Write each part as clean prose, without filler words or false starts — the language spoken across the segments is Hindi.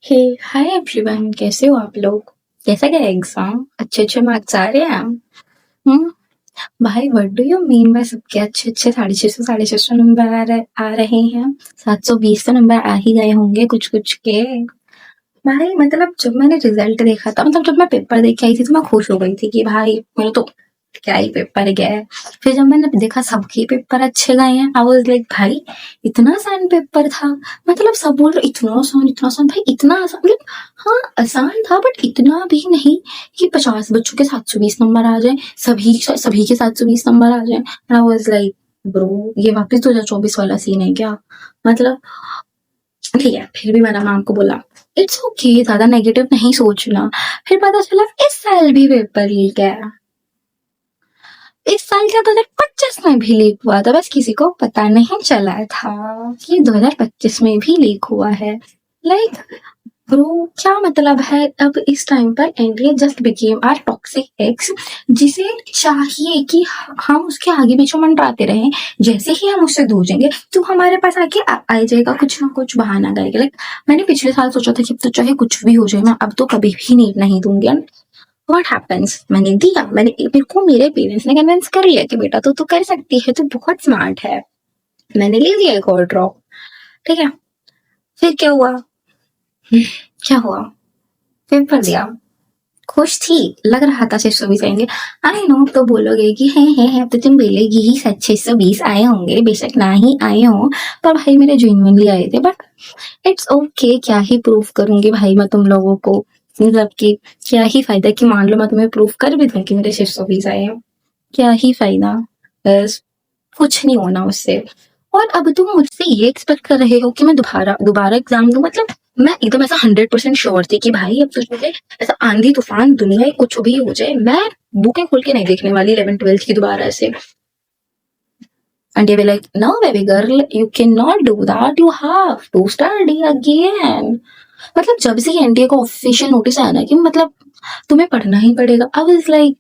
हे हाय एवरीवन, कैसे हो आप लोग? कैसा गया एग्जाम? अच्छे मार्क्स आ रहे हैं? हम्म। भाई what do you mean by सबके अच्छे 650 नंबर आ रहे हैं? 720 तो नंबर आ ही गए होंगे कुछ कुछ के। भाई मतलब जब मैंने रिजल्ट देखा था, मतलब जब मैं पेपर देख के आई थी तो मैं खुश हो गई थी कि भाई मेरे तो क्या ही पेपर गया है। फिर जब मैंने देखा सबके पेपर अच्छे गए हैं, आई वाज लाइक भाई इतना आसान पेपर था। मतलब सब बोल रहे इतना आसान भाई, इतना आसान मतलब हाँ आसान था बट इतना भी नहीं कि 50 बच्चों के 720 नंबर आ जाए, सभी सभी के 720 नंबर आ जाए। आई वाज लाइक ब्रो ये वापस 2024 वाला सीन है क्या? मतलब ठीक है, फिर भी मैंने मैम को बोला इट्स ओके, ज्यादा नेगेटिव नहीं सोचना। फिर पता चला इस साल भी पेपर लीक है। इस साल का 2025 में भी लीक हुआ था, बस किसी को पता नहीं चला था कि 2025 में भी लीक हुआ है। लाइक ब्रो क्या मतलब है? अब इस टाइम पर NDA just became our toxic ex, जिसे चाहिए कि हम उसके आगे पीछे मंडराते रहें। जैसे ही हम उससे दूर जाएंगे तो हमारे पास आके आ जाएगा, कुछ ना कुछ बहाना करेगा। लाइक मैंने पिछले साल सोचा था कि अब तो चाहे कुछ भी हो जाए मैं अब तो कभी भी नीट नहीं दूंगी। व्हाट हैपेंस, मैंने दिया, मेरे को मेरे पेरेंट्स ने कन्विंस कर लिया कि बेटा तो कर सकती है, तो बहुत स्मार्ट है। मैंने ले लिया एक और ड्रॉप। ठीक है, फिर क्या हुआ? क्या हुआ? पेपर दिया, खुश थी, लग रहा था 620 आएंगे। आई नो तो बोलोगे कि है अब तो तुम बोलेगी ही 620 आए होंगे, बेशक ना ही आए हो, पर भाई मेरे जेन्युइनली आए थे। बट इट्स ओके, क्या ही प्रूफ करूंगी भाई मैं तुम लोगों को, मतलब कि क्या ही फायदा कि मान लो मैं तुम्हें प्रूफ कर भी दूं कि मेरे 620 आए हैं, क्या ही फायदा? बस कुछ नहीं होना उससे। और अब तुम मुझसे ये एक्सपेक्ट कर रहे हो कि मैं दोबारा दोबारा एग्जाम दूं? मतलब मैं एकदम ऐसा 100% श्योर थी कि भाई अब तो मुझे ऐसा आंधी तूफान दुनिया कुछ भी हो जाए मैं बुकें खोल के नहीं देखने वाली 11th 12th की दोबारा से। And they were like, no, baby girl, you cannot do that. You have to study again. मतलब जब से एनडीए का ऑफिशियल नोटिस आया ना कि मतलब तुम्हें पढ़ना ही पड़ेगा, आई वाज लाइक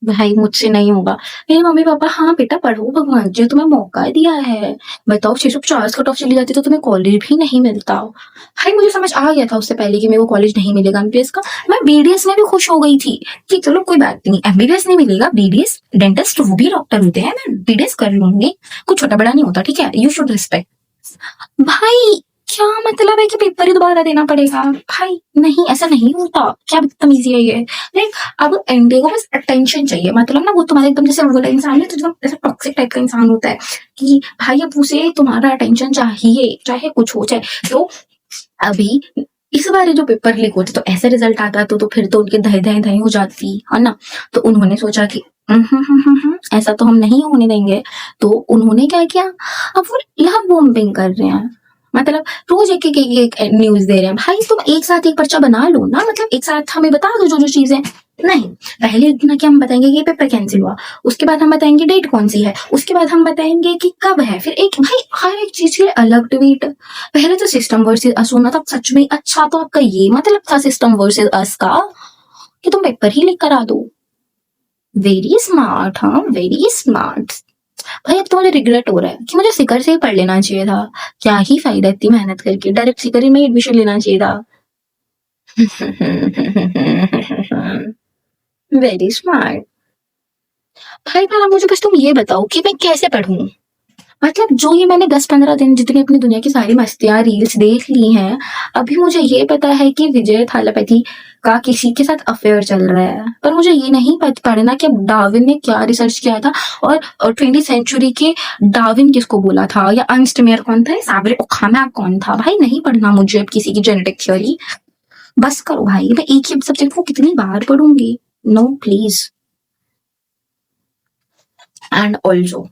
भाई मुझसे नहीं होगा। मेरे मम्मी पापा हाँ बेटा पढ़ो, भगवान जी ने तुम्हें मौका दिया है। बताओ 650 कट ऑफ चली जाती तो तुम्हें कॉलेज भी नहीं मिलता। भाई मुझे समझ आ गया था उससे पहले कि मेरे को कॉलेज नहीं मिलेगा एमबीबीएस का। मैं बीडीएस में भी खुश हो गई थी कि चलो कोई बात नहीं, एमबीबीएस नहीं मिलेगा, बीडीएस डेंटिस्ट वो भी डॉक्टर होते हैं, मैं बीडीएस कर लूंगी, कुछ छोटा बड़ा नहीं होता, ठीक है, यू शुड रिस्पेक्ट। भाई क्या मतलब है कि पेपर ही दोबारा देना पड़ेगा? भाई नहीं, ऐसा नहीं होता, क्या बदतमीजी है ये। लाइक अब एनडीए को बस अटेंशन चाहिए, मतलब ना वो तुम्हारे एकदम जैसे वो वाला इंसान है तो एकदम ऐसा टॉक्सिक टाइप का इंसान होता है कि भाई अब उसे तुम्हारा अटेंशन चाहिए चाहे कुछ हो जाए। तो अभी इस बार जो पेपर लीक होते तो ऐसा रिजल्ट आता तो फिर तो उनके धय धय धय हो जाती है ना। तो उन्होंने सोचा कि ऐसा तो हम नहीं होने देंगे। तो उन्होंने क्या किया, अब वो लव बॉम्बिंग कर रहे हैं। मतलब रोज एक न्यूज दे रहे हैं। भाई तुम एक साथ एक पर्चा बना लो ना, मतलब एक साथ हमें बता दो जो जो चीजें। नहीं, पहले इतना कि हम बताएंगे कि पेपर कैंसिल हुआ, उसके बाद हम बताएंगे डेट कौन सी है, उसके बाद हम बताएंगे कि कब है, फिर एक भाई हर एक चीज के लिए अलग ट्वीट। पहले तो सिस्टम वर्सेस अस होना था, सच में अच्छा तो आपका ये मतलब था सिस्टम वर्सेस अस का कि तुम पेपर ही लीक करा दो। वेरी स्मार्ट, हाँ वेरी स्मार्ट। भाई अब तो मुझे रिग्रेट हो रहा है कि मुझे सिकर से ही पढ़ लेना चाहिए था। क्या ही फायदा इतनी मेहनत करके, डायरेक्ट सिकर ही में एडमिशन लेना चाहिए था। Very smart. भाई पहला मुझे बस तुम ये बताओ कि मैं कैसे पढ़ूं? मतलब जो ये मैंने 10-15 दिन जितनी अपनी दुनिया की सारी मस्तियां रील्स देख ली हैं, अभी मुझे ये पता है कि विजय थालापति का किसी के साथ अफेयर चल रहा है, पर मुझे ये नहीं पढ़ना कि अब डार्विन ने क्या रिसर्च किया था और 20th सेंचुरी के डार्विन किसको बोला था, या अर्नस्ट मेयर कौन था, साबरे ओखामा कौन था। भाई नहीं पढ़ना मुझे अब किसी की जेनेटिक थ्योरी। बस करो भाई, मैं एक ही सब्जेक्ट को कितनी बार पढ़ूंगी? No please. And also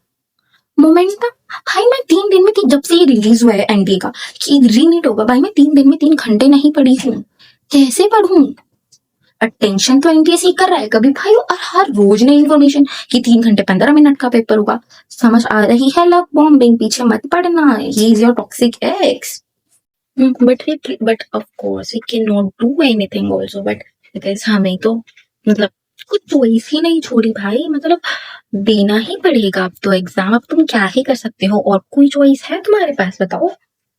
momentum. भाई मैं 3 दिन में जब से ये रिलीज हुआ है एनडीए का कि रीनीट होगा, भाई मैं 3 दिन में 3 घंटे नहीं पढ़ी हूँ। कैसे पढ़ूं? अटेंशन तो एनडीए ही कर रहा है कभी भाई, और हर रोज नई इन्फॉर्मेशन कि 3 घंटे 15 मिनट का पेपर होगा। समझ आ रही है लव बॉम्बिंग? पीछे मत पड़ना, he is your toxic ex. But of course we can not do anything also, but because हमें तो मतलब कुछ चॉइस ही नहीं छोड़ी भाई, मतलब देना ही पड़ेगा अब तो एग्जाम। अब तुम क्या ही कर सकते हो? और कोई चॉइस है तुम्हारे पास? बताओ,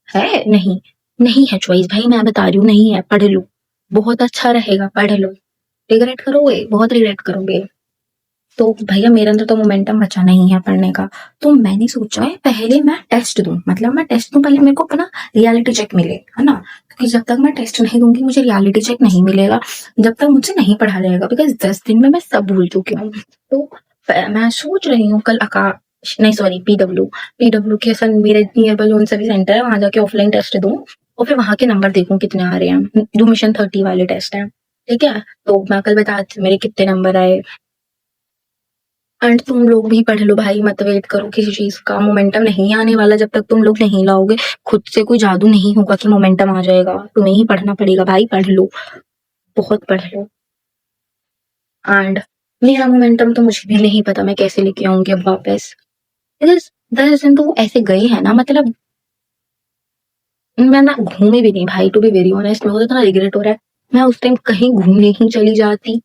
है नहीं? नहीं है चॉइस भाई, मैं बता रही हूँ नहीं है, पढ़ लो, बहुत अच्छा रहेगा, पढ़ लो, रिग्रेट करोगे, बहुत रिग्रेट करोगे। तो भैया मेरे अंदर तो मोमेंटम बचा नहीं है पढ़ने का, तो मैंने सोचा है पहले मैं टेस्ट दूं, मतलब मैं टेस्ट दूं, पहले मेरे को अपना रियलिटी चेक मिले, है ना, क्योंकि जब तक मैं टेस्ट नहीं दूंगी मुझे रियलिटी चेक नहीं मिलेगा, जब तक मुझसे नहीं पढ़ा जाएगा, बिकॉज 10 दिन में मैं सब भूल चुकी हूँ। तो मैं सोच रही हूँ कल आकाश नहीं सॉरी पीडब्ल्यू के सन मेरे नियर बाय जोन सभी सेंटर है, वहां जाके ऑफलाइन टेस्ट दूं और फिर वहां के नंबर देखूं कितने आ रहे हैं, जो मिशन 30 वाले टेस्ट है, ठीक है, तो मैं कल बताती हूँ मेरे कितने नंबर आए। एंड तुम लोग भी पढ़ लो भाई, मत वेट करो किसी चीज का, मोमेंटम नहीं आने वाला जब तक तुम लोग नहीं लाओगे, खुद से कोई जादू नहीं होगा कि मोमेंटम आ जाएगा, तुम्हें ही पढ़ना पड़ेगा भाई, पढ़ लो, बहुत पढ़ लो। एंड मेरा मोमेंटम तो मुझे भी नहीं पता मैं कैसे लेके आऊंगी अब वापस, 10 दिन तो ऐसे गए हैं ना, मतलब मैं ना घूमी भी नहीं भाई, टू बी वेरी ऑनेस्ट, मेरे को तो इतना रिग्रेट हो रहा है, मैं उस टाइम कहीं घूमने ही चली जाती,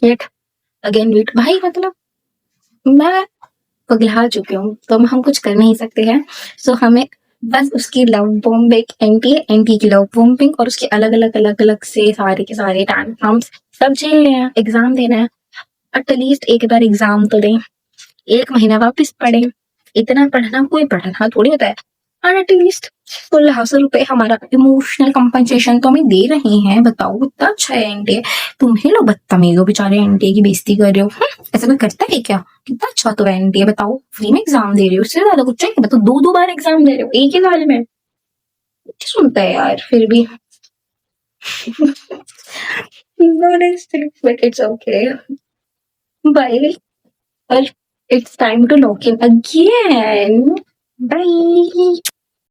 येट अगेन वेट भाई, मतलब मैं पगला चुकी हूँ, तो हम कुछ कर नहीं सकते हैं, सो हमें बस उसकी लव बॉम्बिंग एंटी है, एंटी की लव बॉम्बिंग और उसके अलग अलग से सारे के सारे टैंट्रम्स सब झेलने हैं, एग्जाम देना है, एटलीस्ट एक बार एग्जाम तो दें, 1 महीना वापस पढ़े, इतना पढ़ना कोई पढ़ना थोड़ी होता है, और एटलीस्ट 1600 रुपए हमारा इमोशनल कंपनसेशन तो हमें दे रहे हैं, बताओ कितना अच्छा है एनटीए, तुम्हें लोग बदतमीज हो बेचारे, एनटीए की बेइज्जती कर रहे हो, ऐसा कोई करता है क्या, कितना अच्छा तो है एनटीए, बताओ फ्री में एग्जाम दे रहे हो, उससे ज्यादा कुछ चाहिए, बताओ 2 बार एग्जाम दे रहे हो एक ही साल में, सुनता है यार फिर भी but it's okay, bye, it's time to log in again, bye.